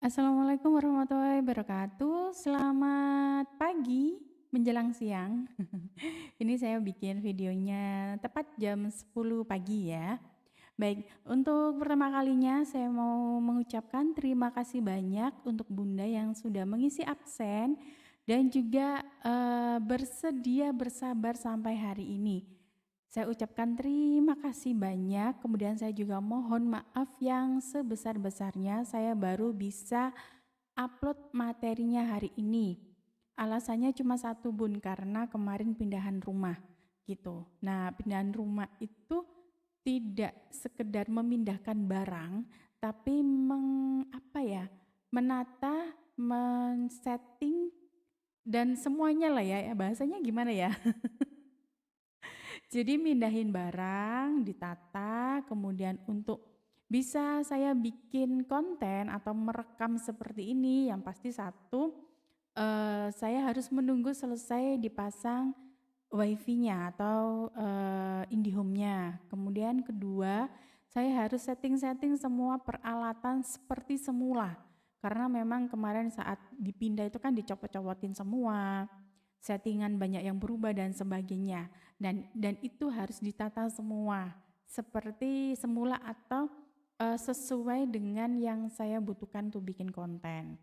Assalamualaikum warahmatullahi wabarakatuh. Selamat pagi menjelang siang. Ini saya bikin videonya tepat jam 10 pagi ya. Baik, untuk pertama kalinya saya mau mengucapkan terima kasih banyak untuk Bunda yang sudah mengisi absen dan juga bersedia bersabar sampai hari ini. Saya ucapkan terima kasih banyak, kemudian saya juga mohon maaf yang sebesar-besarnya saya baru bisa upload materinya hari ini. Alasannya cuma satu Bun, karena kemarin pindahan rumah gitu. Nah, pindahan rumah itu tidak sekedar memindahkan barang, tapi menata, men-setting dan semuanya lah ya, bahasanya gimana ya? Jadi mindahin barang, ditata, kemudian untuk bisa saya bikin konten atau merekam seperti ini, yang pasti satu, saya harus menunggu selesai dipasang WiFi-nya atau IndiHome-nya. Kemudian kedua, saya harus setting-setting semua peralatan seperti semula. Karena memang kemarin saat dipindah itu kan dicopot-copotin semua, settingan banyak yang berubah dan sebagainya. Dan itu harus ditata semua seperti semula atau sesuai dengan yang saya butuhkan untuk bikin konten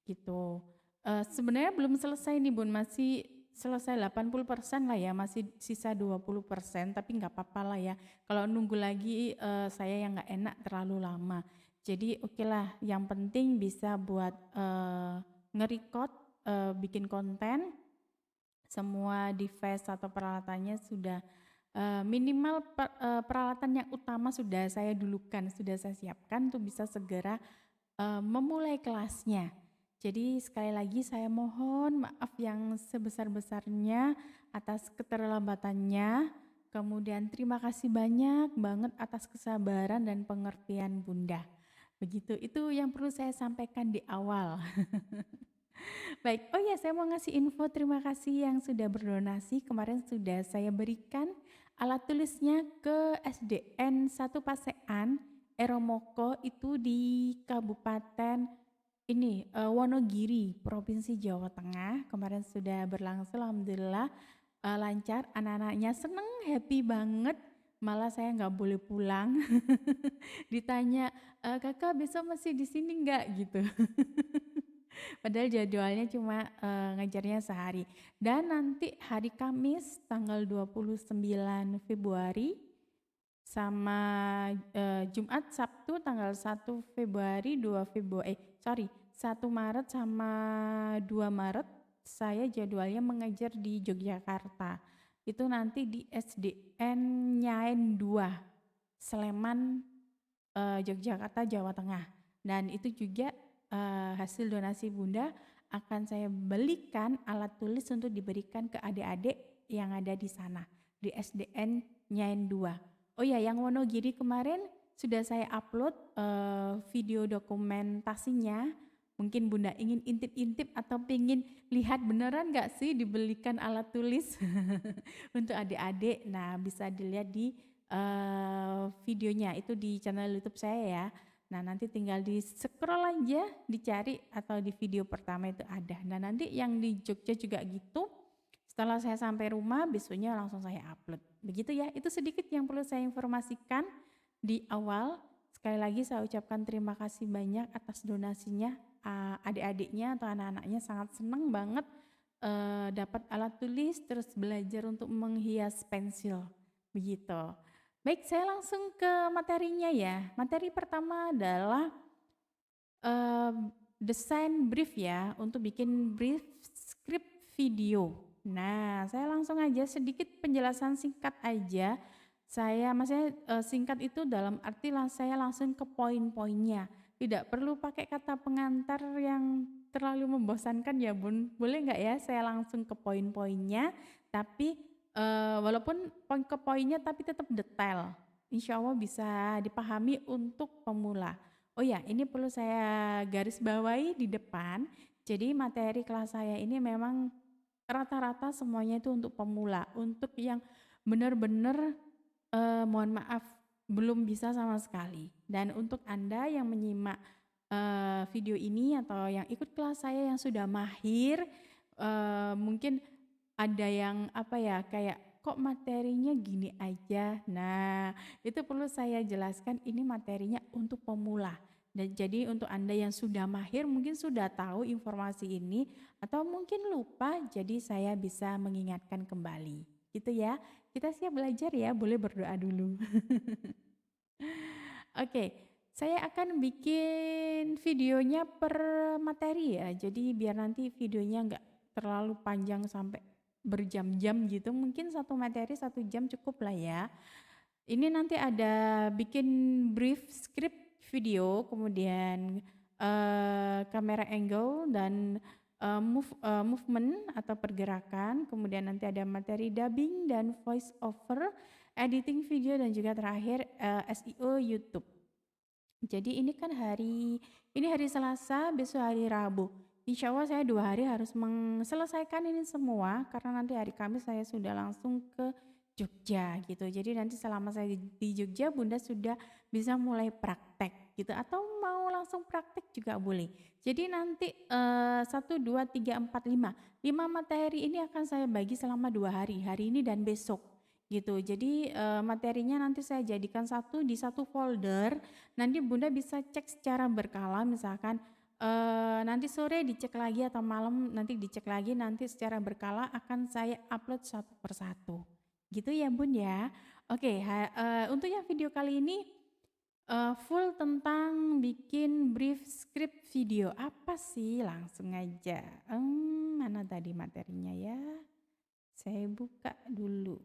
gitu. Sebenarnya belum selesai nih Bun, masih selesai 80% lah ya, masih sisa 20%, tapi nggak apa-apa lah ya. Kalau nunggu lagi saya yang nggak enak terlalu lama. Jadi oke lah, yang penting bisa buat nge-record, bikin konten, semua device atau peralatannya sudah minimal peralatan yang utama sudah saya dulukan, sudah saya siapkan untuk bisa segera memulai kelasnya. Jadi sekali lagi saya mohon maaf yang sebesar-besarnya atas keterlambatannya. Kemudian terima kasih banyak banget atas kesabaran dan pengertian Bunda. Begitu, itu yang perlu saya sampaikan di awal. Baik, oh ya saya mau ngasih info terima kasih yang sudah berdonasi. Kemarin sudah saya berikan alat tulisnya ke SDN 1 Pasean, Eromoko itu di Kabupaten ini Wonogiri, Provinsi Jawa Tengah. Kemarin sudah berlangsung, alhamdulillah lancar. Anak-anaknya seneng, happy banget. Malah saya nggak boleh pulang. Ditanya, kakak besok masih di sini nggak gitu. Padahal jadwalnya cuma ngajarnya sehari. Dan nanti hari Kamis tanggal 29 Februari sama Jumat Sabtu tanggal 1 Februari 1 Maret sama 2 Maret saya jadwalnya mengajar di Yogyakarta. Itu nanti di SDN Nyaen 2 Sleman, Yogyakarta, Jawa Tengah. Dan itu juga hasil donasi Bunda akan saya belikan alat tulis untuk diberikan ke adik-adik yang ada di sana di SDN Nyaen 2. Oh ya, yang Wonogiri kemarin sudah saya upload video dokumentasinya. Mungkin Bunda ingin intip-intip atau ingin lihat beneran gak sih dibelikan alat tulis untuk adik-adik. Nah, bisa dilihat di videonya itu di channel YouTube saya ya. Nah, nanti tinggal di scroll aja, dicari atau di video pertama itu ada. Nah, nanti yang di Jogja juga gitu. Setelah saya sampai rumah, besoknya langsung saya upload. Begitu ya, itu sedikit yang perlu saya informasikan di awal. Sekali lagi saya ucapkan terima kasih banyak atas donasinya. Adik-adiknya atau anak-anaknya sangat senang banget dapat alat tulis, terus belajar untuk menghias pensil. Begitu. Baik, saya langsung ke materinya ya. Materi pertama adalah desain brief ya, untuk bikin brief script video. Nah, saya langsung aja sedikit penjelasan singkat aja. Maksudnya singkat itu dalam arti saya langsung ke poin-poinnya. Tidak perlu pakai kata pengantar yang terlalu membosankan ya Bun. Boleh nggak ya saya langsung ke poin-poinnya, tapi walaupun poin ke poinnya tapi tetap detail. Insya Allah bisa dipahami untuk pemula. Oh ya, ini perlu saya garis bawahi di depan. Jadi materi kelas saya ini memang rata-rata semuanya itu untuk pemula, untuk yang benar-benar mohon maaf belum bisa sama sekali. Dan untuk Anda yang menyimak video ini atau yang ikut kelas saya yang sudah mahir, mungkin ada yang apa ya, kayak kok materinya gini aja. Nah, itu perlu saya jelaskan ini materinya untuk pemula. Dan jadi untuk Anda yang sudah mahir mungkin sudah tahu informasi ini atau mungkin lupa, jadi saya bisa mengingatkan kembali. Gitu ya. Kita siap belajar ya, boleh berdoa dulu. Oke, saya akan bikin videonya per materi ya. Jadi biar nanti videonya nggak terlalu panjang sampai berjam-jam gitu. Mungkin satu materi 1 jam cukup lah ya. Ini nanti ada bikin brief script video, kemudian kamera angle dan movement atau pergerakan, kemudian nanti ada materi dubbing dan voice over, editing video dan juga terakhir SEO YouTube. Jadi ini hari Selasa, besok hari Rabu. Insya Allah saya 2 hari harus selesaikan ini semua karena nanti hari Kamis saya sudah langsung ke Jogja gitu. Jadi nanti selama saya di Jogja Bunda sudah bisa mulai praktek gitu atau mau langsung praktek juga boleh. Jadi nanti 1, 2, 3, 4, 5 materi ini akan saya bagi selama 2 hari, hari ini dan besok gitu. Jadi materinya nanti saya jadikan di satu folder. Nanti Bunda bisa cek secara berkala, misalkan nanti sore dicek lagi atau malam nanti dicek lagi, nanti secara berkala akan saya upload satu persatu. Gitu ya Bun ya. Oke, untuk yang video kali ini full tentang bikin brief script video. Apa sih? Langsung aja. Mana tadi materinya ya? Saya buka dulu.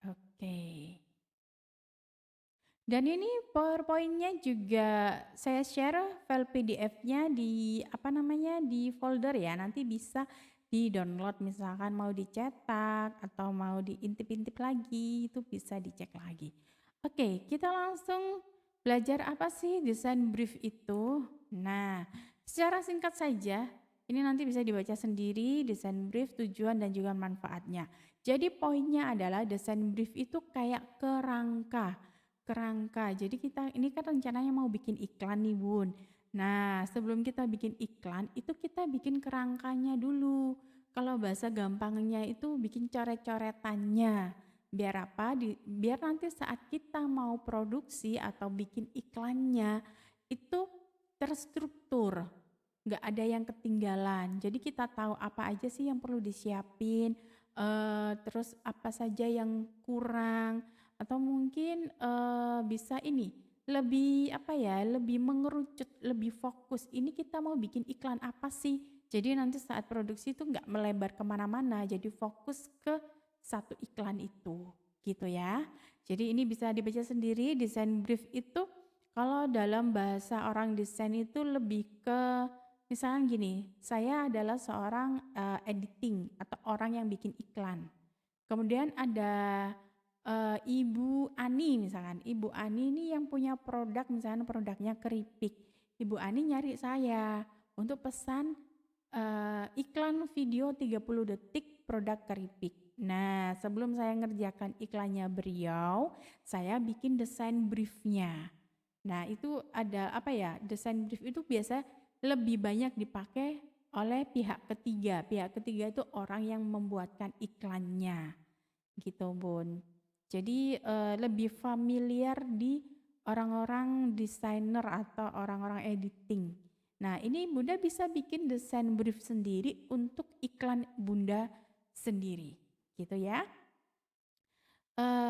Oke. Dan ini PowerPoint-nya juga saya share file PDF-nya di di folder ya. Nanti bisa di-download misalkan mau dicetak atau mau diintip-intip lagi, itu bisa dicek lagi. Oke, kita langsung belajar apa sih desain brief itu. Nah, secara singkat saja, ini nanti bisa dibaca sendiri desain brief, tujuan dan juga manfaatnya. Jadi poinnya adalah desain brief itu kayak kerangka. Jadi ini kan rencananya mau bikin iklan nih Bun. Nah, sebelum kita bikin iklan itu kita bikin kerangkanya dulu. Kalau bahasa gampangnya itu bikin coret-coretannya. Biar apa? Biar nanti saat kita mau produksi atau bikin iklannya itu terstruktur, nggak ada yang ketinggalan. Jadi kita tahu apa aja sih yang perlu disiapin, terus apa saja yang kurang, atau mungkin bisa lebih mengerucut, lebih fokus. Ini kita mau bikin iklan apa sih? Jadi nanti saat produksi itu nggak melebar kemana-mana, jadi fokus ke satu iklan itu, gitu ya. Jadi ini bisa dibaca sendiri, desain brief itu kalau dalam bahasa orang desain itu lebih ke misalnya gini, saya adalah seorang editing atau orang yang bikin iklan. Kemudian ada Ibu Ani misalkan, Ibu Ani ini yang punya produk misalnya produknya keripik. Ibu Ani nyari saya untuk pesan iklan video 30 detik produk keripik. Nah, sebelum saya ngerjakan iklannya beliau, saya bikin desain briefnya. Nah, itu ada desain brief itu biasa lebih banyak dipakai oleh pihak ketiga. Pihak ketiga itu orang yang membuatkan iklannya, gitu Bun. Jadi lebih familiar di orang-orang desainer atau orang-orang editing. Nah, ini Bunda bisa bikin desain brief sendiri untuk iklan Bunda sendiri, gitu ya.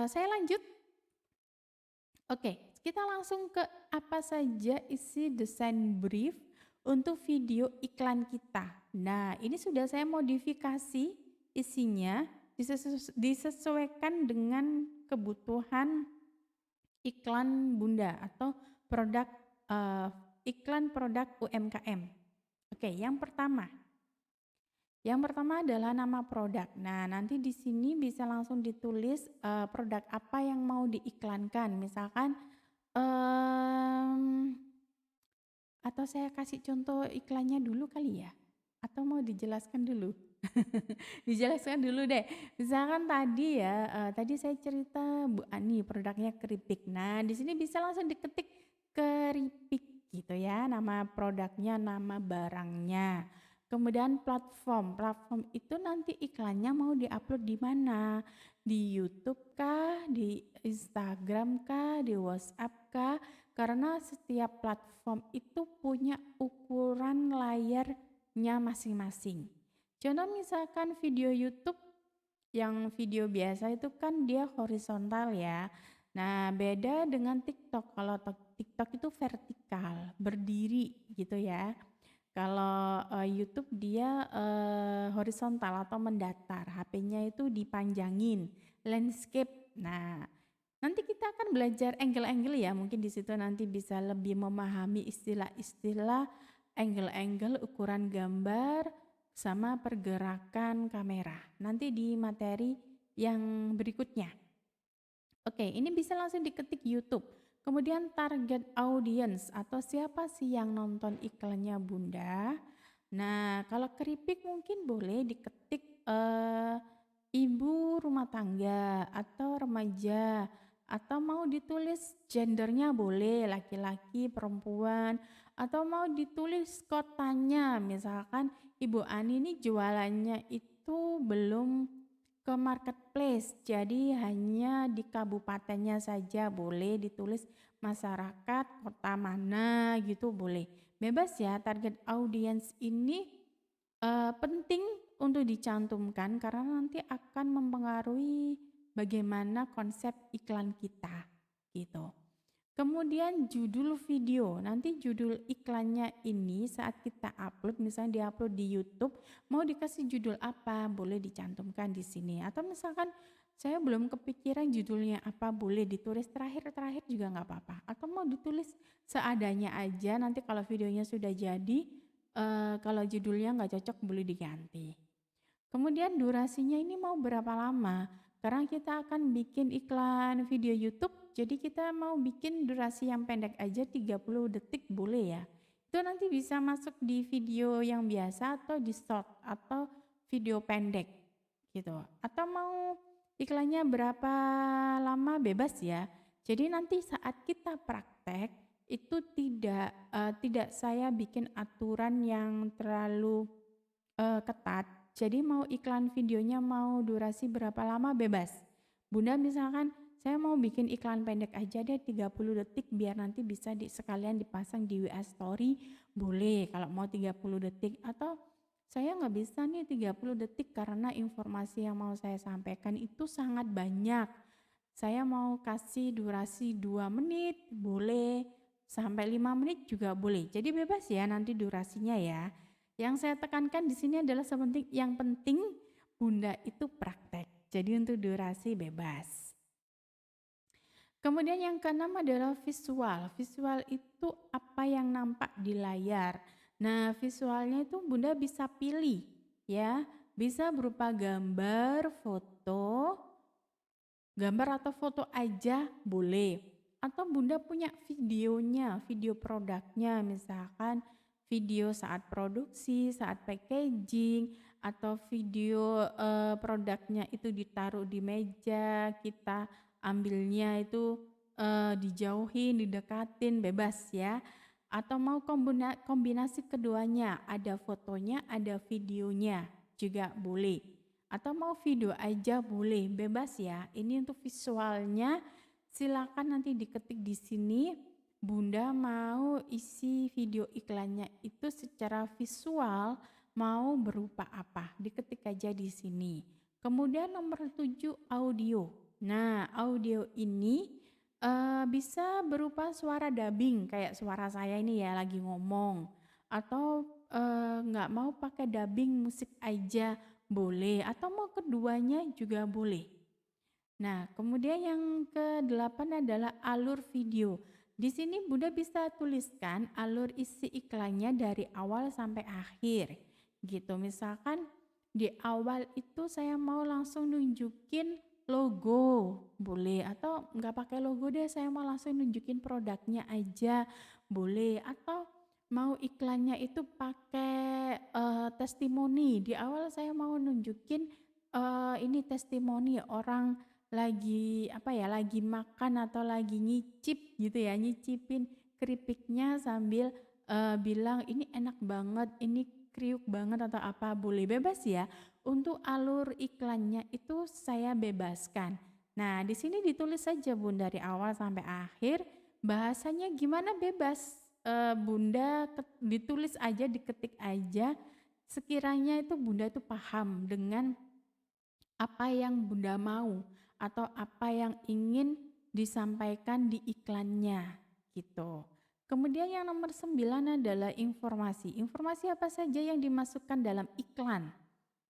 Saya lanjut. Oke, kita langsung ke apa saja isi desain brief untuk video iklan kita. Nah, ini sudah saya modifikasi isinya disesuaikan dengan kebutuhan iklan Bunda atau iklan produk UMKM. Oke, yang pertama adalah nama produk. Nah, nanti di sini bisa langsung ditulis produk apa yang mau diiklankan. Misalkan atau saya kasih contoh iklannya dulu kali ya? Atau mau dijelaskan dulu? Dijelaskan dulu deh. Misalkan tadi ya, tadi saya cerita Bu Ani produknya keripik. Nah, di sini bisa langsung diketik keripik gitu ya, nama produknya, nama barangnya. Kemudian platform, platform itu nanti iklannya mau diupload di mana? Di YouTube kah, di Instagram kah, di WhatsApp kah? Karena setiap platform itu punya ukuran layarnya masing-masing. Contoh misalkan video YouTube yang video biasa itu kan dia horizontal ya. Nah, beda dengan TikTok. Kalau TikTok itu vertikal, berdiri gitu ya. Kalau YouTube dia horizontal atau mendatar. HP-nya itu dipanjangin, landscape. Nah, nanti kita akan belajar angle-angle ya. Mungkin di situ nanti bisa lebih memahami istilah-istilah angle-angle, ukuran gambar, sama pergerakan kamera. Nanti di materi yang berikutnya. Oke, ini bisa langsung diketik YouTube. Kemudian target audience atau siapa sih yang nonton iklannya Bunda. Nah, kalau keripik mungkin boleh diketik ibu rumah tangga atau remaja, atau mau ditulis gendernya boleh laki-laki, perempuan, atau mau ditulis kotanya. Misalkan Ibu Ani ini jualannya itu belum ke marketplace, jadi hanya di kabupatennya saja, boleh ditulis masyarakat kota mana gitu boleh. Bebas ya, target audience ini penting untuk dicantumkan karena nanti akan mempengaruhi bagaimana konsep iklan kita gitu. Kemudian judul video, nanti judul iklannya ini saat kita upload, misalnya diupload di YouTube, mau dikasih judul apa, boleh dicantumkan di sini. Atau misalkan saya belum kepikiran judulnya apa, boleh ditulis terakhir-terakhir juga nggak apa-apa. Atau mau ditulis seadanya aja, nanti kalau videonya sudah jadi, kalau judulnya nggak cocok boleh diganti. Kemudian durasinya ini mau berapa lama? Karena kita akan bikin iklan video YouTube, jadi kita mau bikin durasi yang pendek aja 30 detik boleh ya. Itu nanti bisa masuk di video yang biasa atau di short atau video pendek gitu. Atau mau iklannya berapa lama bebas ya. Jadi nanti saat kita praktek itu tidak saya bikin aturan yang terlalu ketat. Jadi mau iklan videonya mau durasi berapa lama bebas. Bunda misalkan saya mau bikin iklan pendek aja deh 30 detik biar nanti bisa sekalian dipasang di WA story, boleh kalau mau 30 detik. Atau saya nggak bisa nih 30 detik karena informasi yang mau saya sampaikan itu sangat banyak. Saya mau kasih durasi 2 menit, boleh, sampai 5 menit juga boleh. Jadi bebas ya nanti durasinya ya. Yang saya tekankan di sini adalah yang penting Bunda itu praktek. Jadi untuk durasi bebas. Kemudian yang keenam adalah visual. Visual itu apa yang nampak di layar. Nah, visualnya itu Bunda bisa pilih ya. Bisa berupa gambar, foto, gambar atau foto aja boleh. Atau Bunda punya videonya, video produknya, misalkan video saat produksi, saat packaging, atau video produknya itu ditaruh di meja, kita ambilnya itu dijauhin, didekatin, bebas ya. Atau mau kombinasi keduanya, ada fotonya, ada videonya juga boleh. Atau mau video aja boleh, bebas ya. Ini untuk visualnya, silakan nanti diketik di sini. Bunda mau isi video iklannya itu secara visual mau berupa apa? Diketik aja di sini. Kemudian nomor 7 audio. Nah, audio ini bisa berupa suara dubbing kayak suara saya ini ya lagi ngomong, atau nggak mau pakai dubbing musik aja boleh, atau mau keduanya juga boleh. Nah, kemudian yang ke-8 adalah alur video. Di sini Bunda bisa tuliskan alur isi iklannya dari awal sampai akhir. Gitu. Misalkan di awal itu saya mau langsung nunjukin logo, boleh. Atau nggak pakai logo deh, saya mau langsung nunjukin produknya aja, boleh. Atau mau iklannya itu pakai, testimoni. Di awal saya mau nunjukin, ini testimoni orang lagi, apa ya, lagi makan atau lagi nyicip gitu ya, nyicipin keripiknya sambil, bilang, "Ini enak banget, ini kriuk banget," atau apa, boleh bebas ya. Untuk alur iklannya itu saya bebaskan. Nah, di sini ditulis saja Bun dari awal sampai akhir, bahasanya gimana bebas. Bunda ditulis aja, diketik aja, sekiranya itu Bunda itu paham dengan apa yang Bunda mau atau apa yang ingin disampaikan di iklannya gitu. Kemudian yang nomor 9 adalah informasi. Informasi apa saja yang dimasukkan dalam iklan?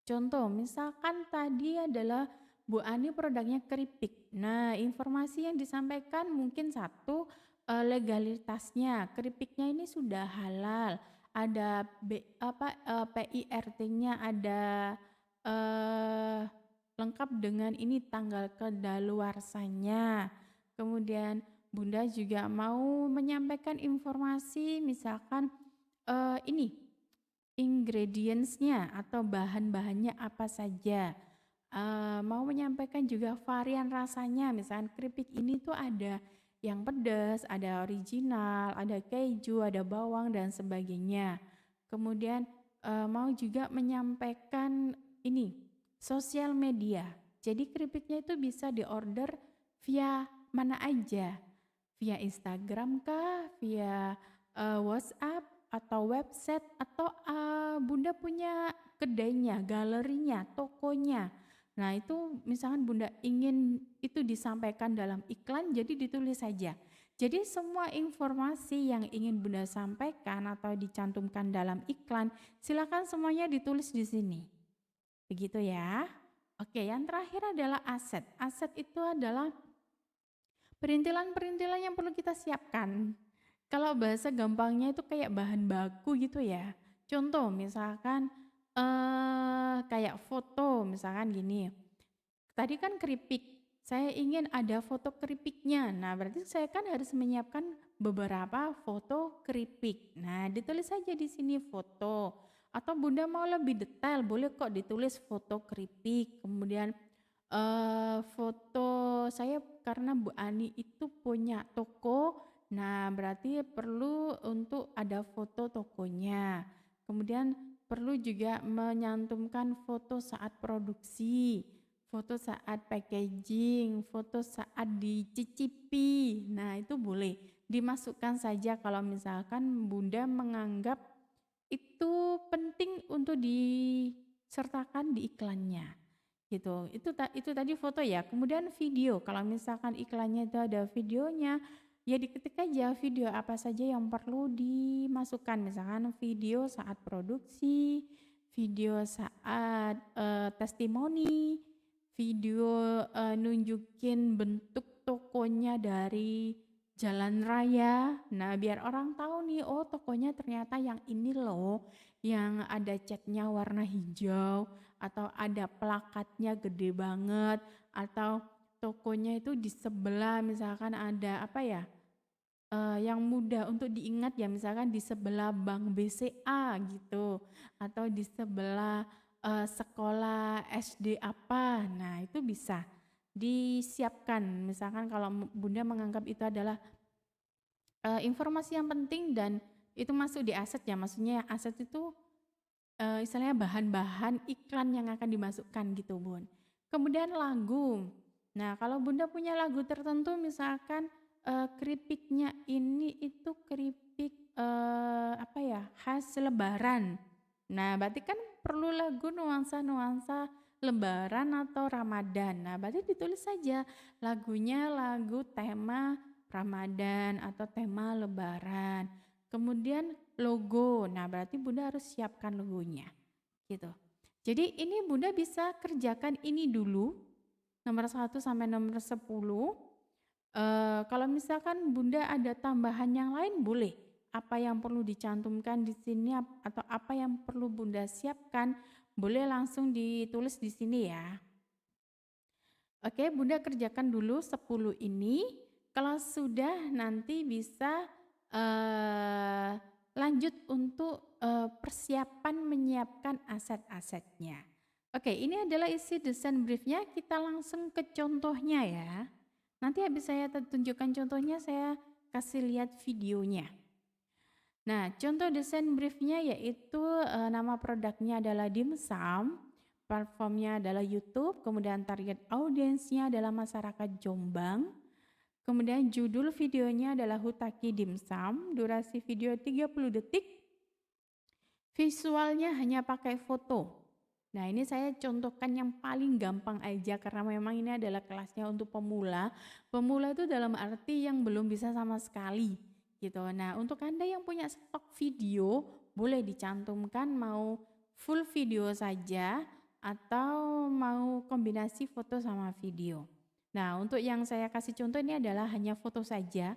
Contoh, misalkan tadi adalah Bu Ani produknya keripik. Nah, informasi yang disampaikan mungkin satu, legalitasnya. Keripiknya ini sudah halal, ada PIRT-nya, ada eh, lengkap dengan ini tanggal kedaluarsanya. Kemudian Bunda juga mau menyampaikan informasi misalkan ini ingredients-nya atau bahan-bahannya apa saja. Mau menyampaikan juga varian rasanya, misalkan keripik ini tuh ada yang pedas, ada original, ada keju, ada bawang dan sebagainya. Kemudian mau juga menyampaikan ini sosial media. Jadi keripiknya itu bisa diorder via mana aja, via Instagram kah, via WhatsApp atau website atau Bunda punya kedainya, galerinya, tokonya. Nah, itu misalkan Bunda ingin itu disampaikan dalam iklan, jadi ditulis saja. Jadi semua informasi yang ingin Bunda sampaikan atau dicantumkan dalam iklan, silakan semuanya ditulis di sini. Begitu ya. Oke, yang terakhir adalah aset. Aset itu adalah perintilan-perintilan yang perlu kita siapkan. Kalau bahasa gampangnya itu kayak bahan baku gitu ya. Contoh misalkan kayak foto misalkan gini. Tadi kan keripik, saya ingin ada foto keripiknya. Nah, berarti saya kan harus menyiapkan beberapa foto keripik. Nah, ditulis saja di sini foto. Atau Bunda mau lebih detail, boleh kok ditulis foto keripik. Kemudian foto saya karena Bu Ani itu punya toko. Nah, berarti perlu untuk ada foto tokonya. Kemudian perlu juga menyantumkan foto saat produksi, foto saat packaging, foto saat dicicipi. Nah, itu boleh dimasukkan saja kalau misalkan Bunda menganggap itu penting untuk disertakan di iklannya. Gitu. Itu tadi foto ya. Kemudian video. Kalau misalkan iklannya itu ada videonya, ya diketik aja video apa saja yang perlu dimasukkan. Misalkan video saat produksi, video saat testimoni, video nunjukin bentuk tokonya dari jalan raya. Nah, biar orang tahu nih, oh tokonya ternyata yang ini loh, yang ada catnya warna hijau, atau ada plakatnya gede banget, atau tokonya itu di sebelah misalkan ada apa ya, yang mudah untuk diingat ya, misalkan di sebelah Bank BCA gitu, atau di sebelah sekolah SD apa. Nah, itu bisa disiapkan. Misalkan kalau Bunda menganggap itu adalah informasi yang penting dan itu masuk di aset ya, maksudnya aset itu istilahnya bahan-bahan iklan yang akan dimasukkan gitu Bun. Kemudian lagu. Nah, kalau Bunda punya lagu tertentu misalkan keripiknya ini itu keripik apa ya, khas lebaran. Nah, berarti kan perlu lagu nuansa-nuansa lebaran atau Ramadan. Nah, berarti ditulis saja lagunya lagu tema Ramadan atau tema lebaran. Kemudian logo. Nah, berarti Bunda harus siapkan logonya. Gitu. Jadi ini Bunda bisa kerjakan ini dulu, nomor 1 sampai nomor 10. Kalau misalkan Bunda ada tambahan yang lain boleh. Apa yang perlu dicantumkan di sini atau apa yang perlu Bunda siapkan, boleh langsung ditulis di sini ya. Oke, Bunda kerjakan dulu 10 ini. Kalau sudah nanti bisa lanjut untuk persiapan menyiapkan aset-asetnya. Oke, ini adalah isi desain briefnya. Kita langsung ke contohnya ya. Nanti habis saya tunjukkan contohnya, saya kasih lihat videonya. Nah, contoh desain briefnya yaitu nama produknya adalah dimsum, platformnya adalah YouTube, kemudian target audiensnya adalah masyarakat Jombang, kemudian judul videonya adalah Hutaki Dimsum, durasi video 30 detik, visualnya hanya pakai foto. Nah, ini saya contohkan yang paling gampang aja karena memang ini adalah kelasnya untuk pemula. Pemula itu dalam arti yang belum bisa sama sekali gitu. Nah, untuk Anda yang punya stok video, boleh dicantumkan mau full video saja atau mau kombinasi foto sama video. Nah, untuk yang saya kasih contoh ini adalah hanya foto saja.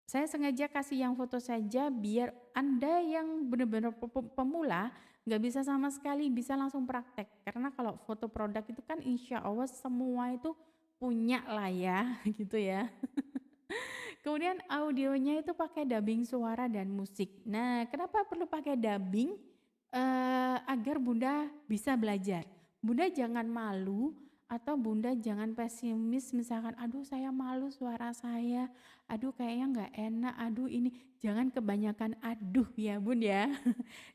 Saya sengaja kasih yang foto saja biar Anda yang benar-benar pemula nggak bisa sama sekali bisa langsung praktek. Karena kalau foto produk itu kan insya Allah semua itu punya lah ya gitu ya. Kemudian audionya itu pakai dubbing suara dan musik. Nah, kenapa perlu pakai dubbing? Agar Bunda bisa belajar. Bunda jangan malu atau Bunda jangan pesimis misalkan aduh saya malu suara saya, aduh kayaknya nggak enak, aduh ini. Jangan kebanyakan aduh ya Bun ya.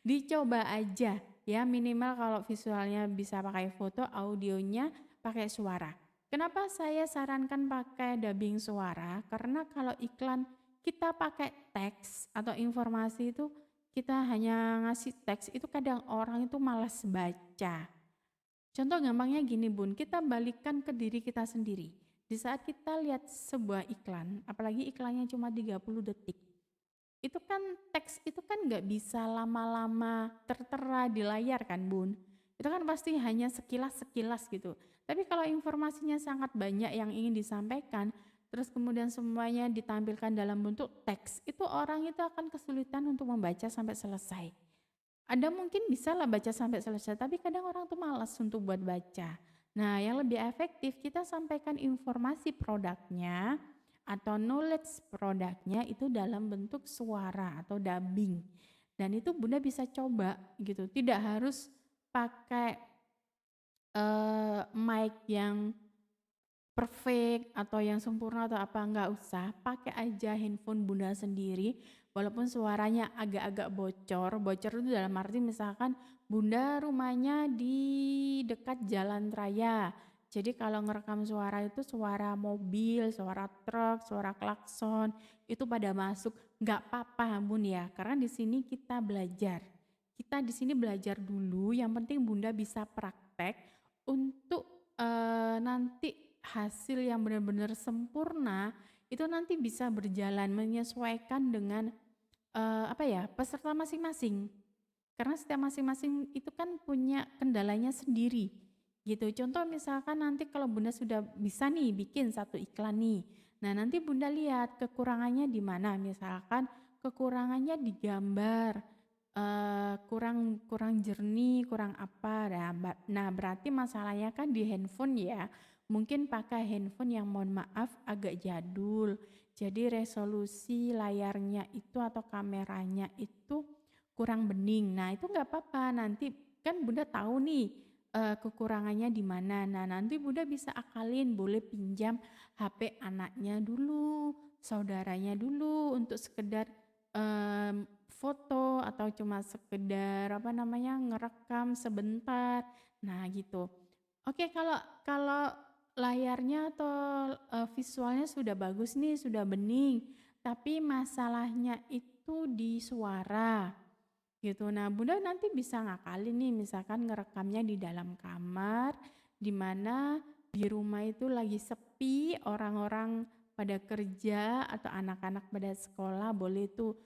Dicoba aja ya minimal kalau visualnya bisa pakai foto, audionya pakai suara. Kenapa saya sarankan pakai dubbing suara? Karena kalau iklan kita pakai teks atau informasi itu kita hanya ngasih teks itu kadang orang itu malas baca. Contoh gampangnya gini Bun, kita balikkan ke diri kita sendiri. Di saat kita lihat sebuah iklan, apalagi iklannya cuma 30 detik, itu kan teks itu kan nggak bisa lama-lama tertera di layar kan Bun. Itu kan pasti hanya sekilas-sekilas gitu. Tapi kalau informasinya sangat banyak yang ingin disampaikan, terus kemudian semuanya ditampilkan dalam bentuk teks, itu orang itu akan kesulitan untuk membaca sampai selesai. Anda mungkin bisa lah baca sampai selesai, tapi kadang orang tuh malas untuk buat baca. Nah, yang lebih efektif kita sampaikan informasi produknya atau knowledge produknya itu dalam bentuk suara atau dubbing. Dan itu Bunda bisa coba gitu. Tidak harus pakai mic yang perfect atau yang sempurna atau apa, enggak usah, pakai aja handphone Bunda sendiri walaupun suaranya agak-agak bocor. Bocor itu dalam arti misalkan Bunda rumahnya di dekat jalan raya, jadi kalau ngerekam suara itu suara mobil, suara truk, suara klakson itu pada masuk, enggak apa-apa Bun ya, karena di sini kita belajar. Kita di sini belajar dulu, yang penting Bunda bisa praktek untuk nanti hasil yang benar-benar sempurna itu nanti bisa berjalan menyesuaikan dengan peserta masing-masing. Karena setiap masing-masing itu kan punya kendalanya sendiri. Gitu. Contoh misalkan nanti kalau Bunda sudah bisa nih bikin satu iklan nih. Nah, nanti Bunda lihat kekurangannya di mana. Misalkan kekurangannya di gambar, kurang jernih, kurang apa. Nah, berarti masalahnya kan di handphone ya. Mungkin pakai handphone yang mohon maaf agak jadul. Jadi resolusi layarnya itu atau kameranya itu kurang bening. Nah, itu enggak apa-apa. Nanti kan Bunda tahu nih kekurangannya di mana. Nah, nanti Bunda bisa akalin, boleh pinjam HP anaknya dulu, saudaranya dulu untuk sekedar foto atau cuma sekedar ngerekam sebentar. Nah, gitu. Oke, kalau layarnya atau visualnya sudah bagus nih, sudah bening, tapi masalahnya itu di suara gitu. Nah, Bunda nanti bisa ngakalin nih, misalkan ngerekamnya di dalam kamar, di mana di rumah itu lagi sepi, orang-orang pada kerja atau anak-anak pada sekolah, boleh tuh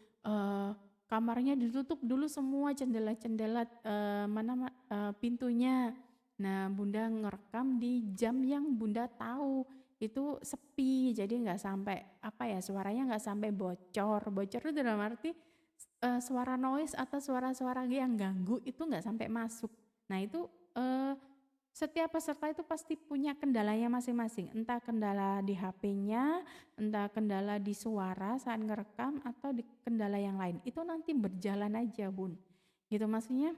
kamarnya ditutup dulu semua jendela-jendela pintunya. Nah, Bunda ngerekam di jam yang Bunda tahu itu sepi, jadi nggak sampai suaranya nggak sampai bocor. Bocor itu dalam arti suara noise atau suara-suara yang ganggu itu nggak sampai masuk. Nah, itu setiap peserta itu pasti punya kendalanya masing-masing, entah kendala di HP-nya, entah kendala di suara saat ngerekam atau di kendala yang lain. Itu nanti berjalan aja, Bun. Gitu maksudnya,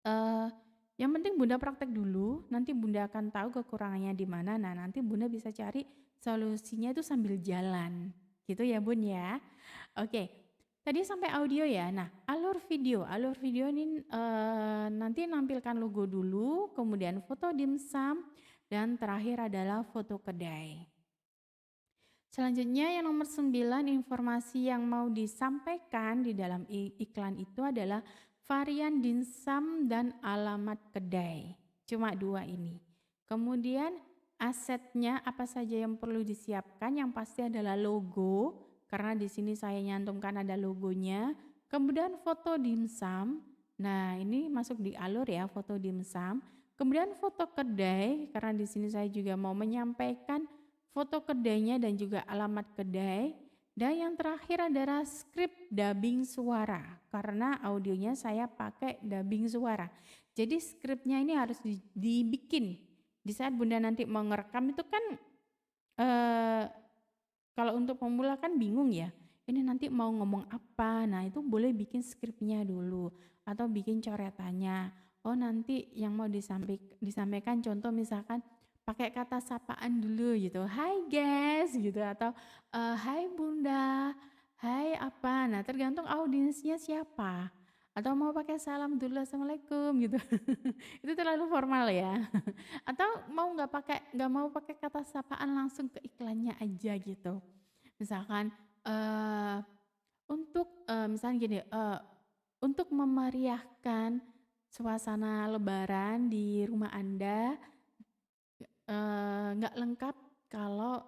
eee, yang penting Bunda praktek dulu, nanti Bunda akan tahu kekurangannya di mana. Nah, nanti Bunda bisa cari solusinya itu sambil jalan. Gitu ya, Bun, ya. Oke, tadi sampai audio ya. Nah, alur video ini nanti nampilkan logo dulu, kemudian foto dimsum, dan terakhir adalah foto kedai. Selanjutnya yang nomor 9, informasi yang mau disampaikan di dalam iklan itu adalah varian dimsum dan alamat kedai. Cuma 2 ini. Kemudian asetnya apa saja yang perlu disiapkan, yang pasti adalah logo, karena di sini saya nyantumkan ada logonya. Kemudian foto dimsum. Nah, ini masuk di alur ya, foto dimsum. Kemudian foto kedai, karena di sini saya juga mau menyampaikan foto kedainya dan juga alamat kedai. Dan yang terakhir adalah skrip dubbing suara, karena audionya saya pakai dubbing suara. Jadi skripnya ini harus dibikin. Di saat Bunda nanti mau ngerekam itu kan kalau untuk pemula kan bingung ya, ini nanti mau ngomong apa. Nah, itu boleh bikin skripnya dulu atau bikin coretannya. Oh, nanti yang mau disampaikan contoh misalkan pakai kata sapaan dulu gitu. Hai guys gitu, atau hai Bunda, hai apa. Nah, tergantung audiensnya siapa. Atau mau pakai salam dulu, assalamualaikum gitu. Itu terlalu formal ya. Atau nggak mau pakai kata sapaan, langsung ke iklannya aja gitu. Misalkan misalnya gini, untuk memeriahkan suasana lebaran di rumah Anda, nggak lengkap kalau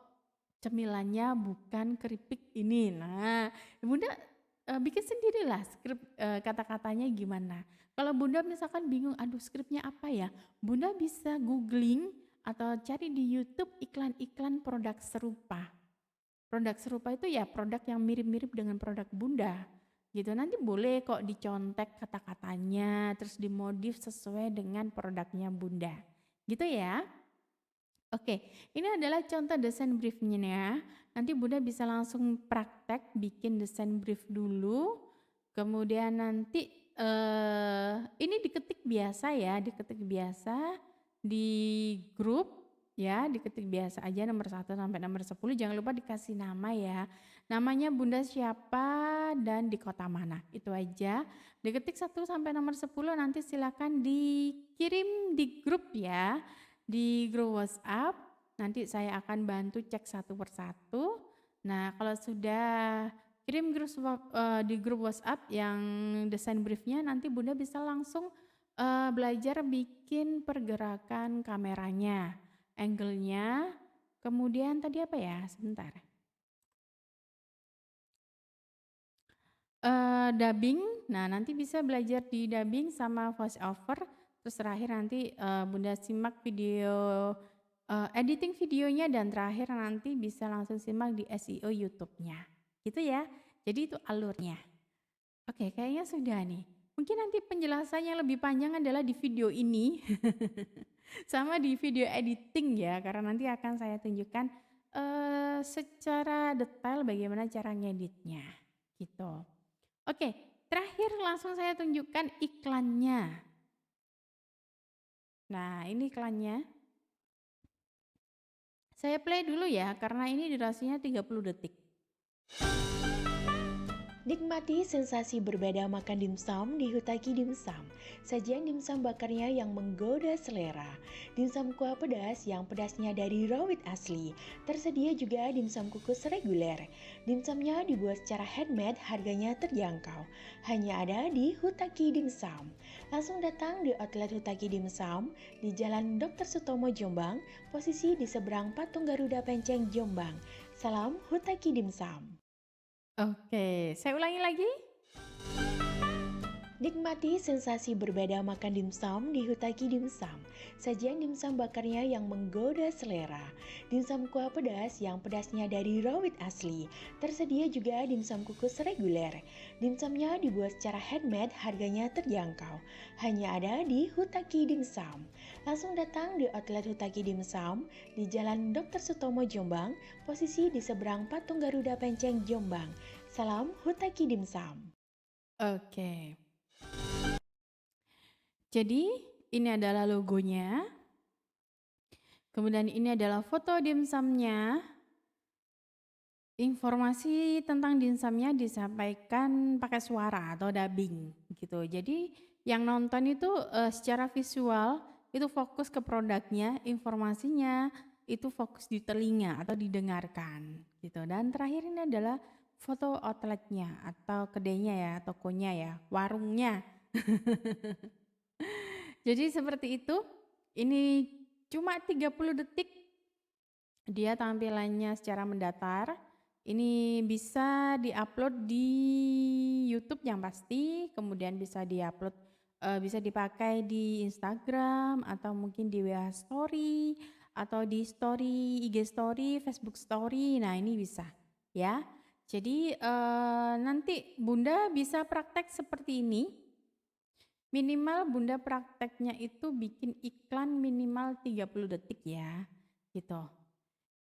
cemilannya bukan keripik ini. Nah, Bunda bikin sendirilah skrip, kata-katanya gimana. Kalau Bunda misalkan bingung, aduh skripnya apa ya? Bunda bisa googling atau cari di YouTube iklan-iklan produk serupa. Produk serupa itu ya produk yang mirip-mirip dengan produk Bunda. Gitu, nanti boleh kok dicontek kata-katanya, terus dimodif sesuai dengan produknya Bunda. Gitu ya. Oke, ini adalah contoh desain briefnya ya. Nanti Bunda bisa langsung praktek bikin desain brief dulu. Kemudian nanti ini diketik biasa ya, diketik biasa di grup ya, diketik biasa aja nomor 1 sampai nomor 10. Jangan lupa dikasih nama ya. Namanya Bunda siapa dan di kota mana. Itu aja. Diketik 1 sampai nomor 10, nanti silakan dikirim di grup ya. Di grup WhatsApp, nanti saya akan bantu cek satu persatu. Nah, kalau sudah kirim di grup WhatsApp yang desain briefnya, nanti Bunda bisa langsung belajar bikin pergerakan kameranya, angle-nya, kemudian tadi apa ya? Sebentar. Dubbing, nah nanti bisa belajar di dubbing sama voice over. Terus terakhir nanti Bunda simak video editing videonya, dan terakhir nanti bisa langsung simak di SEO YouTube-nya. Gitu ya. Jadi itu alurnya. Oke, kayaknya sudah nih. Mungkin nanti penjelasannya lebih panjang adalah di video ini. Sama di video editing ya, karena nanti akan saya tunjukkan secara detail bagaimana cara ngeditnya. Gitu. Oke, terakhir langsung saya tunjukkan iklannya. Nah, ini iklannya. Saya play dulu ya, karena ini durasinya 30 detik. Nikmati sensasi berbeda makan dimsum di Hutaki Dimsum. Sajian dimsum bakarnya yang menggoda selera. Dimsum kuah pedas yang pedasnya dari rawit asli. Tersedia juga dimsum kukus reguler. Dimsumnya dibuat secara handmade, harganya terjangkau. Hanya ada di Hutaki Dimsum. Langsung datang di outlet Hutaki Dimsum di Jalan Dr. Sutomo Jombang, posisi di seberang Patung Garuda Penceng Jombang. Salam Hutaki Dimsum. Oke, saya ulangi lagi. Nikmati sensasi berbeda makan dimsum di Hutaki Dimsum. Sajian dimsum bakarnya yang menggoda selera. Dimsum kuah pedas yang pedasnya dari rawit asli. Tersedia juga dimsum kukus reguler. Dimsumnya dibuat secara handmade, harganya terjangkau. Hanya ada di Hutaki Dimsum. Langsung datang di outlet Hutaki Dimsum di Jalan Dr. Sutomo Jombang, posisi di seberang patung Garuda Penceng Jombang. Salam Hutaki Dimsum. Oke. Jadi ini adalah logonya. Kemudian ini adalah foto dimsumnya. Informasi tentang dimsumnya disampaikan pakai suara atau dubbing gitu. Jadi yang nonton itu secara visual itu fokus ke produknya, informasinya itu fokus di telinga atau didengarkan gitu. Dan terakhir ini adalah foto outletnya atau kedainya ya, tokonya ya, warungnya. Jadi seperti itu. Ini cuma 30 detik dia tampilannya secara mendatar. Ini bisa diupload di YouTube yang pasti, kemudian bisa diupload bisa dipakai di Instagram atau mungkin di WA Story atau di Story, IG Story, Facebook Story. Nah, ini bisa ya. Jadi nanti Bunda bisa praktek seperti ini. Minimal Bunda prakteknya itu bikin iklan minimal 30 detik ya, gitu.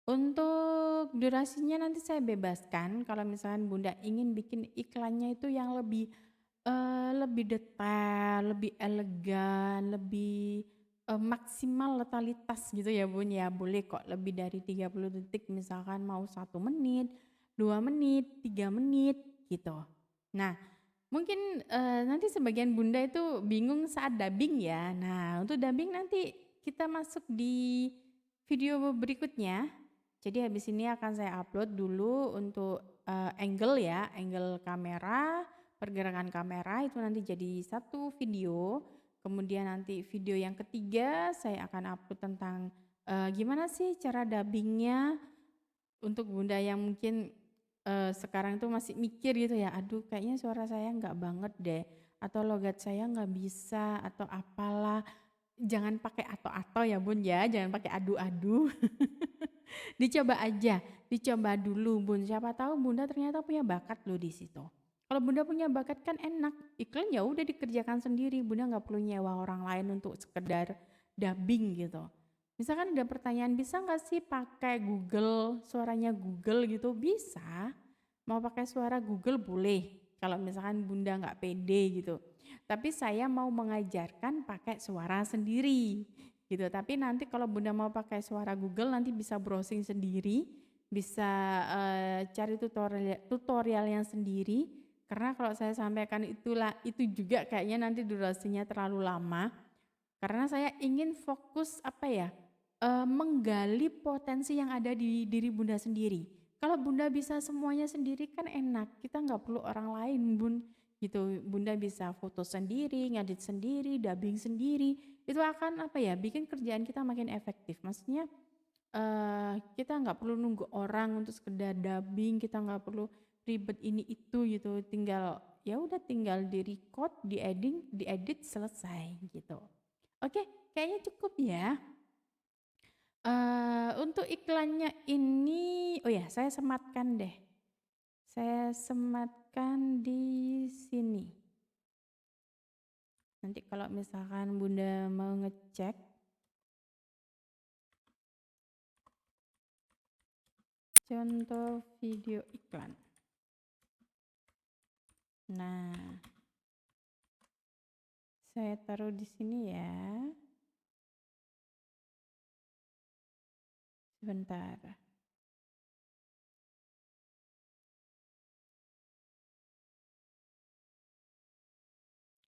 Untuk durasinya nanti saya bebaskan kalau misalkan Bunda ingin bikin iklannya itu yang lebih detail, lebih elegan, lebih maksimal totalitas gitu ya Bun ya. Boleh kok lebih dari 30 detik misalkan mau 1 menit, 2 menit, 3 menit gitu. Nah, mungkin nanti sebagian Bunda itu bingung saat dubbing ya. Nah, untuk dubbing nanti kita masuk di video berikutnya. Jadi habis ini akan saya upload dulu untuk angle ya, angle kamera, pergerakan kamera itu nanti jadi satu video. Kemudian nanti video yang ketiga saya akan upload tentang gimana sih cara dubbingnya untuk Bunda yang mungkin sekarang tuh masih mikir gitu ya, aduh kayaknya suara saya nggak banget deh, atau logat saya nggak bisa, atau apalah. Jangan pakai atau ya Bun ya, jangan pakai adu-adu. Dicoba aja, dicoba dulu Bun. Siapa tahu Bunda ternyata punya bakat loh di situ. Kalau Bunda punya bakat kan enak, iklan ya udah dikerjakan sendiri. Bunda nggak perlu nyewa orang lain untuk sekedar dubbing gitu. Misalkan ada pertanyaan, bisa nggak sih pakai Google, suaranya Google gitu? Bisa. Mau pakai suara Google boleh. Kalau misalkan Bunda nggak pede gitu. Tapi saya mau mengajarkan pakai suara sendiri gitu. Tapi nanti kalau Bunda mau pakai suara Google nanti bisa browsing sendiri, bisa cari tutorialnya sendiri. Karena kalau saya sampaikan itu juga kayaknya nanti durasinya terlalu lama. Karena saya ingin fokus menggali potensi yang ada di diri Bunda sendiri. Kalau Bunda bisa semuanya sendiri kan enak, kita nggak perlu orang lain Bun. Gitu, Bunda bisa foto sendiri, ngedit sendiri, dubbing sendiri. Itu akan bikin kerjaan kita makin efektif. Maksudnya kita nggak perlu nunggu orang untuk sekedar dubbing, kita nggak perlu ribet ini itu gitu. Tinggal di record, diedit selesai gitu. Oke, kayaknya cukup ya. Untuk iklannya ini, oh ya saya sematkan deh. Saya sematkan di sini. Nanti kalau misalkan Bunda mau ngecek, contoh video iklan. Nah, saya taruh di sini ya. Sebentar.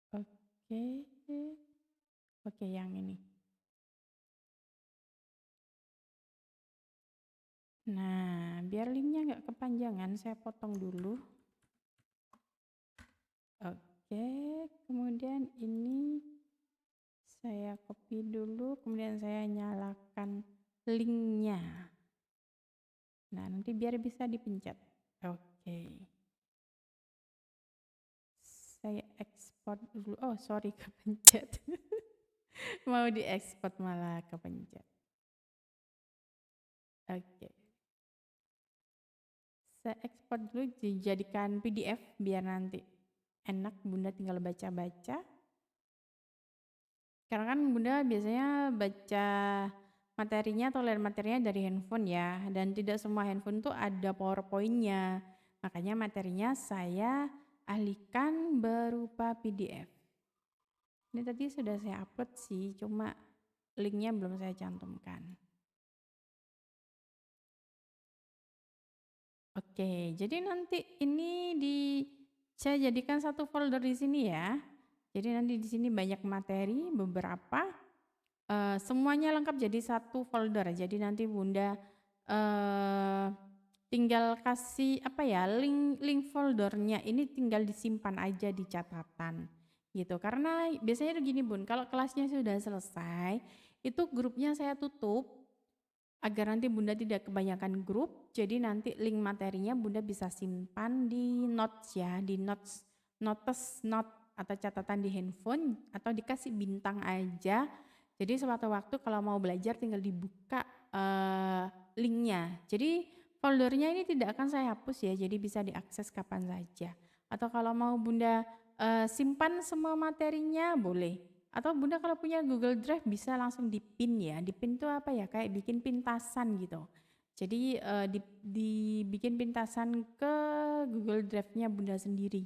Oke. Oke, yang ini. Nah, biar linknya nggak kepanjangan, saya potong dulu. Oke, kemudian ini saya copy dulu, kemudian saya nyalakan linknya. Nah, nanti biar bisa dipencet. Oke. Saya export. ekspor dulu. Oh sorry kepencet. Mau diekspor malah kepencet. Oke. Saya ekspor dulu dijadikan PDF biar nanti enak Bunda tinggal baca-baca. Karena kan Bunda biasanya baca materinya atau lihat materinya dari handphone ya. Dan tidak semua handphone tuh ada PowerPoint-nya. Makanya materinya saya alihkan berupa PDF. Ini tadi sudah saya upload sih, cuma linknya belum saya cantumkan. Oke, jadi nanti ini saya jadikan satu folder di sini ya. Jadi nanti di sini banyak materi beberapa, semuanya lengkap jadi satu folder. Jadi nanti Bunda tinggal kasih link foldernya ini tinggal disimpan aja di catatan gitu. Karena biasanya tuh gini Bun, kalau kelasnya sudah selesai, itu grupnya saya tutup agar nanti Bunda tidak kebanyakan grup, jadi nanti link materinya Bunda bisa simpan di notes ya, di notes atau catatan di handphone atau dikasih bintang aja. Jadi suatu waktu kalau mau belajar tinggal dibuka linknya. Jadi foldernya ini tidak akan saya hapus ya, jadi bisa diakses kapan saja. Atau kalau mau Bunda simpan semua materinya boleh. Atau Bunda kalau punya Google Drive bisa langsung dipin ya. Dipin itu apa ya? Kayak bikin pintasan gitu. Jadi dibikin pintasan ke Google Drive-nya Bunda sendiri.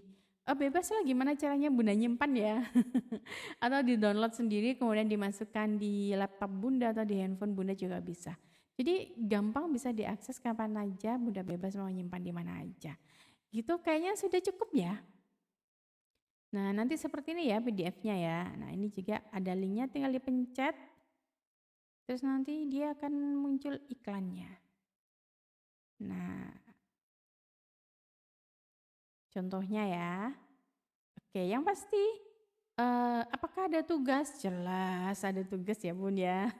Bebas lah gimana caranya Bunda nyimpan ya. Atau di-download sendiri kemudian dimasukkan di laptop Bunda atau di handphone Bunda juga bisa. Jadi gampang bisa diakses kapan aja, Bunda bebas mau nyimpan di mana aja. Gitu kayaknya sudah cukup ya. Nah, nanti seperti ini ya PDF-nya ya. Nah, ini juga ada linknya tinggal dipencet. Terus nanti dia akan muncul iklannya. Nah, contohnya ya. Oke, yang pasti apakah ada tugas? Jelas ada tugas ya Bun ya.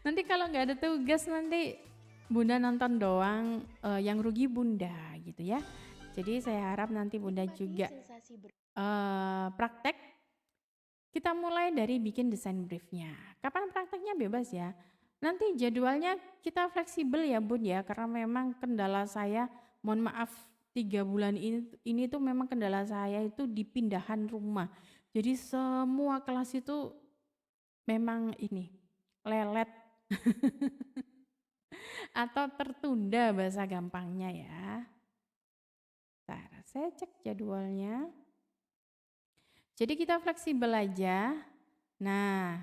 Nanti kalau nggak ada tugas nanti Bunda nonton doang, yang rugi Bunda gitu ya. Jadi saya harap nanti Bunda juga praktek. Kita mulai dari bikin desain briefnya. Kapan prakteknya bebas ya. Nanti jadwalnya kita fleksibel ya Bun ya, karena memang kendala saya, mohon maaf 3 bulan ini tuh memang kendala saya itu di pindahan rumah. Jadi semua kelas itu memang ini lelet atau tertunda bahasa gampangnya ya. Bentar, saya cek jadwalnya. Jadi kita fleksibel aja. Nah,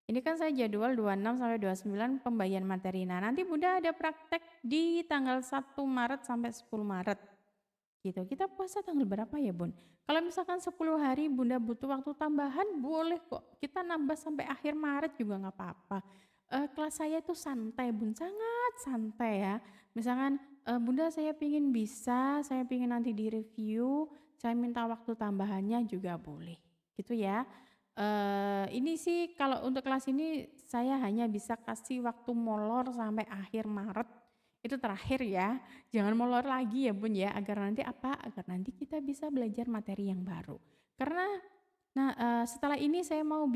ini kan saya jadwal 26 sampai 29 pembagian materi. Nah, nanti Bunda ada praktek di tanggal 1 Maret sampai 10 Maret. Gitu. Kita puasa tanggal berapa ya, Bun? Kalau misalkan 10 hari Bunda butuh waktu tambahan, boleh kok. Kita nambah sampai akhir Maret juga nggak apa-apa. Kelas saya itu santai, Bun. Sangat santai ya. Misalkan Bunda saya pingin nanti di review, saya minta waktu tambahannya juga boleh. Gitu ya. Ini sih kalau untuk kelas ini saya hanya bisa kasih waktu molor sampai akhir Maret. Itu terakhir ya. Jangan molor lagi ya Bun ya, agar nanti kita bisa belajar materi yang baru. Karena setelah ini saya mau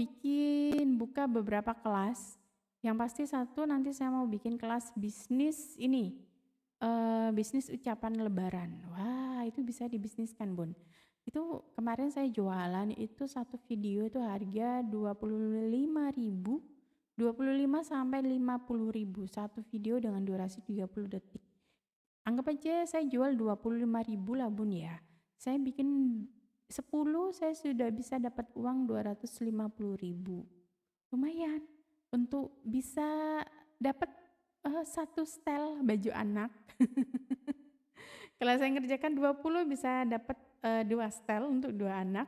buka beberapa kelas. Yang pasti satu nanti saya mau bikin kelas bisnis ini. Bisnis ucapan lebaran. Wah, itu bisa dibisniskan Bun. Itu kemarin saya jualan itu satu video itu harga 25.000, 25 sampai 50.000 satu video dengan durasi 30 detik. Anggap aja saya jual 25.000 lah Bun ya. Saya bikin 10 saya sudah bisa dapat uang 250.000. Lumayan untuk bisa dapat satu setel baju anak. Kalau saya ngerjakan 20 bisa dapat 2 setel untuk 2 anak.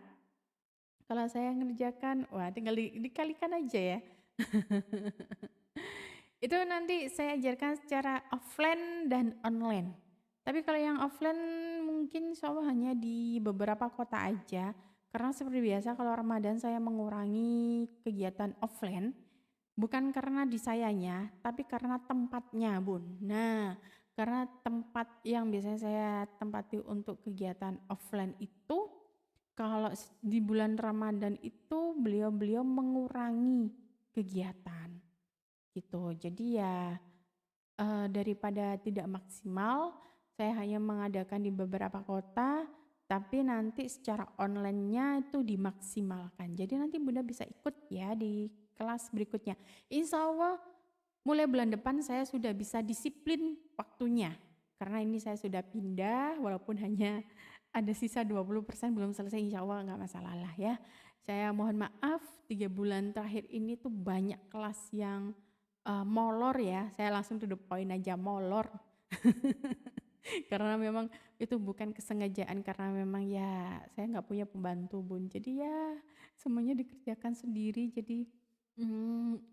Kalau saya ngerjakan, wah tinggal dikalikan aja ya. Itu nanti saya ajarkan secara offline dan online. Tapi kalau yang offline mungkin insya Allah hanya di beberapa kota aja. Karena seperti biasa kalau Ramadan saya mengurangi kegiatan offline. Bukan karena di sayanya, tapi karena tempatnya Bun. Nah, karena tempat yang biasanya saya tempati untuk kegiatan offline itu kalau di bulan Ramadan itu beliau-beliau mengurangi kegiatan gitu. Jadi ya daripada tidak maksimal, saya hanya mengadakan di beberapa kota, tapi nanti secara online-nya itu dimaksimalkan. Jadi nanti Bunda bisa ikut ya di kelas berikutnya. Insya Allah mulai bulan depan saya sudah bisa disiplin waktunya. Karena ini saya sudah pindah, walaupun hanya ada sisa 20% belum selesai, insya Allah nggak masalah lah ya. Saya mohon maaf, 3 bulan terakhir ini tuh banyak kelas yang molor ya, saya langsung to the point aja, molor. Karena memang itu bukan kesengajaan, karena memang ya saya nggak punya pembantu Bun. Jadi ya semuanya dikerjakan sendiri, jadi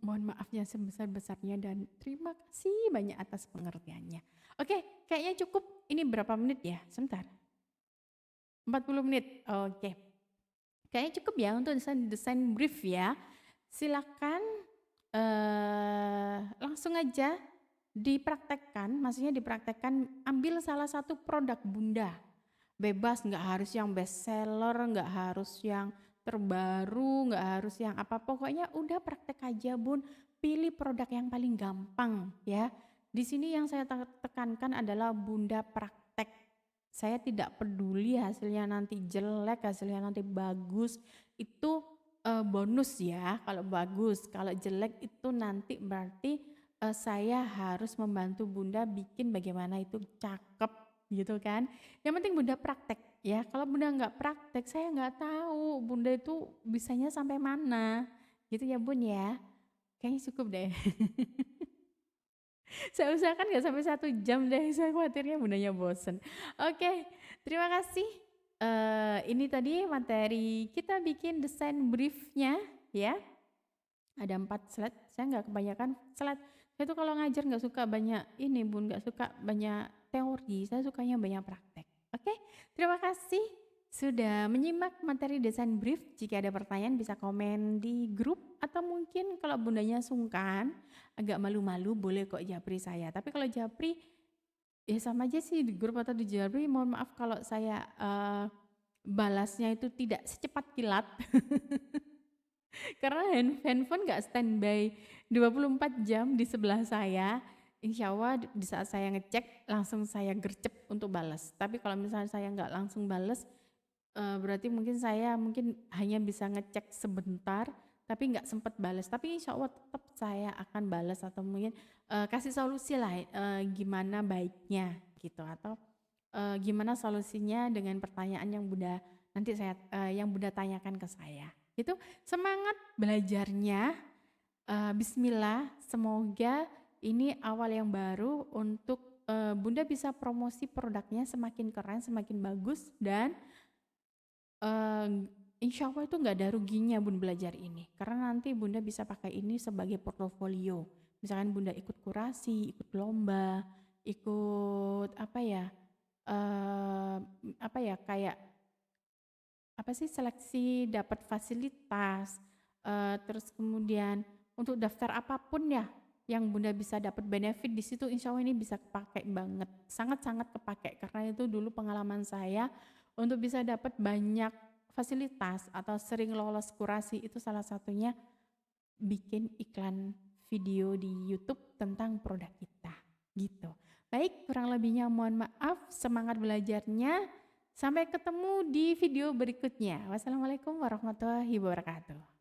mohon maaf yang sebesar-besarnya dan terima kasih banyak atas pengertiannya. Oke, kayaknya cukup. Ini berapa menit ya? Sebentar. 40 menit. Oke. Kayaknya cukup ya untuk desain brief ya. Silakan langsung aja dipraktekkan, maksudnya dipraktekkan, ambil salah satu produk Bunda. Bebas, nggak harus yang best seller, nggak harus yang terbaru, nggak harus yang apa, pokoknya udah praktek aja Bun. Pilih produk yang paling gampang ya. Di sini yang saya tekankan adalah Bunda praktek. Saya tidak peduli hasilnya nanti jelek, hasilnya nanti bagus, itu bonus ya kalau bagus. Kalau jelek itu nanti berarti saya harus membantu Bunda bikin bagaimana itu cakep gitu kan. Yang penting Bunda praktek ya. Kalau Bunda nggak praktek, saya nggak tahu Bunda itu bisanya sampai mana gitu ya Bun ya. Kayaknya cukup deh. Saya usahakan nggak sampai 1 jam deh, saya khawatirnya Bundanya bosen. Oke, terima kasih. Ini tadi materi kita bikin desain briefnya ya. Ada 4 slide, saya nggak kebanyakan slide. Saya tuh kalau ngajar nggak suka banyak ini Bun, nggak suka banyak teori, saya sukanya banyak praktek. Oke, terima kasih sudah menyimak materi desain brief. Jika ada pertanyaan bisa komen di grup, atau mungkin kalau Bundanya sungkan, agak malu-malu, boleh kok japri saya. Tapi kalau japri ya sama aja sih di grup atau di japri, mohon maaf kalau saya balasnya itu tidak secepat kilat. Karena handphone nggak standby 24 jam di sebelah saya. Insya Allah di saat saya ngecek langsung saya gercep untuk balas. Tapi kalau misalnya saya nggak langsung balas, berarti mungkin saya hanya bisa ngecek sebentar, tapi nggak sempat balas. Tapi insya Allah tetap saya akan balas, atau mungkin kasih solusi lah gimana baiknya gitu, atau gimana solusinya dengan pertanyaan yang Bunda nanti yang Bunda tanyakan ke saya. Itu semangat belajarnya. Bismillah, semoga ini awal yang baru untuk Bunda bisa promosi produknya semakin keren, semakin bagus, dan insya Allah itu nggak ada ruginya Bun belajar ini, karena nanti Bunda bisa pakai ini sebagai portofolio. Misalkan Bunda ikut kurasi, ikut lomba, ikut kayak seleksi, dapat fasilitas, terus kemudian untuk daftar apapun ya yang Bunda bisa dapat benefit di situ, insya Allah ini bisa kepakai banget, sangat-sangat kepakai, karena itu dulu pengalaman saya untuk bisa dapat banyak fasilitas atau sering lolos kurasi, itu salah satunya bikin iklan video di YouTube tentang produk kita gitu. Baik, kurang lebihnya mohon maaf, semangat belajarnya. Sampai ketemu di video berikutnya. Wassalamualaikum warahmatullahi wabarakatuh.